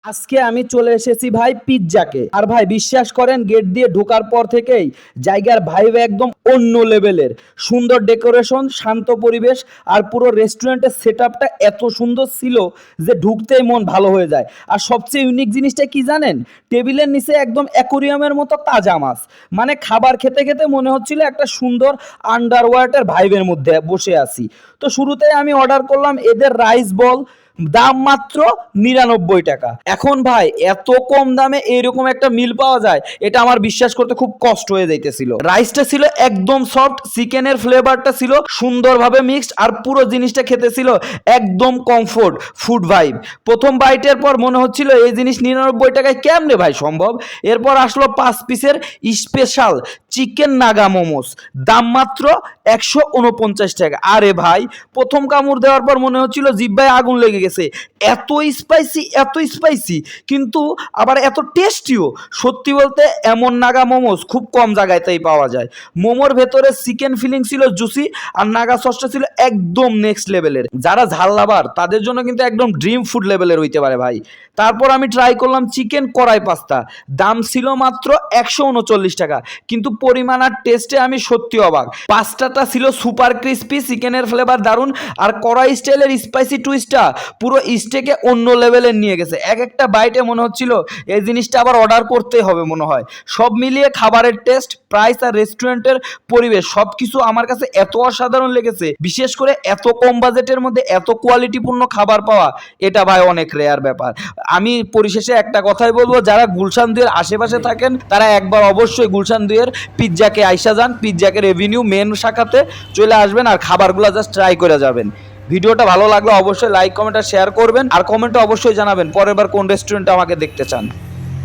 আজকে আমি চলে এসেছি ভাই পিৎজাকে। আর ভাই বিশ্বাস করেন গেট দিয়ে ঢোকার পর থেকেই জায়গার ভাইব একদম অন্য লেভেলের। সুন্দর ডেকোরেশন, শান্ত পরিবেশ আর পুরো রেস্টুরেন্টের সেটআপটা এত সুন্দর ছিল যে ঢুকতেই মন ভালো হয়ে যায়। আর সবচেয়ে ইউনিক জিনিসটা কি জানেন? টেবিলের নিচে একদম অ্যাকোরিয়ামের মতো তাজা মাছ। মানে খাবার খেতে খেতে মনে হচ্ছিল একটা সুন্দর আন্ডার ওয়াটার ভাইবের মধ্যে বসে আছি। তো শুরুতেই আমি অর্ডার করলাম এদের রাইস বল, দাম মাত্র ৯৯ টাকা। এখন ভাই এত কম দামে এরকম একটা মিল পাওয়া যায়, এটা আমার বিশ্বাস করতে খুব কষ্ট হয়ে যাইতেছিল। রাইসটা ছিল একদম সফট, চিকেনের ফ্লেভারটা ছিল সুন্দরভাবে মিক্সড, আর পুরো জিনিসটা খেতে ছিল একদম কমফোর্ট ফুড ভাইব। প্রথম বাইটের পর মনে হচ্ছিল এই জিনিস ৯৯ টাকায় কেমনে ভাই সম্ভব। এরপর আসলো 5 পিসের স্পেশাল চিকেন নাগা মোমোস, দাম মাত্র ১৪৯ টাকা। আরে ভাই প্রথম কামড় দেওয়ার পর মনে হচ্ছিল জিহ্বায় আগুন লেগে গেছে। এত স্পাইসি, এত স্পাইসি, কিন্তু আবার এত টেস্টিও। সত্যি বলতে এমন নাগা মোমোস খুব কম জায়গাতেই পাওয়া যায়। মোমোর ভেতরে চিকেন ফিলিং ছিল জুসি, আর নাগা সসটা ছিল একদম নেক্সট লেভেলের। যারা ঝাল লাভার তাদের জন্য কিন্তু একদম ড্রিম ফুড লেভেলের হইতে পারে ভাই। তারপর আমি ট্রাই করলাম চিকেন কড়াই পাস্তা, দাম ছিল মাত্র ১৩৯ টাকা, কিন্তু পরিমাণ আর টেস্টে আমি সত্যি অবাক। পাস্তাটা ছিল সুপার ক্রিস্পি, চিকেনের ফ্লেভার দারুণ, আর কড়াই স্টাইলের স্পাইসি টুইস্টটা পুরো স্টেকে অন্য লেভেলের নিয়ে গেছে। এক একটা বাইটে মনে হচ্ছিল এই জিনিসটা আবার অর্ডার করতেই হবে মনে হয়। সব মিলিয়ে খাবারের টেস্ট, প্রাইস আর রেস্টুরেন্টের পরিবেশ সবকিছু আমার কাছে এত অসাধারণ লেগেছে। বিশেষ করে এত কম বাজেটের মধ্যে এত কোয়ালিটিপূর্ণ খাবার পাওয়া, এটা ভাই অনেক রেয়ার ব্যাপার। আমি পরিশেষে একটা কথাই বলবো, যারা গুলশান ২ এর আশেপাশে থাকেন তারা একবার অবশ্যই গুলশান ২ এর পিৎজাকে আইসা যান। পিৎজাকে রেভিনিউ মেন শাখাতে চলে আসবেন আর খাবারগুলো জাস্ট ট্রাই করে যাবেন। ভিডিওটা ভালো লাগলে অবশ্যই লাইক, কমেন্ট আর শেয়ার করবেন, আর কমেন্টে অবশ্যই জানাবেন পরের বার কোন রেস্টুরেন্টে আমাকে দেখতে চান।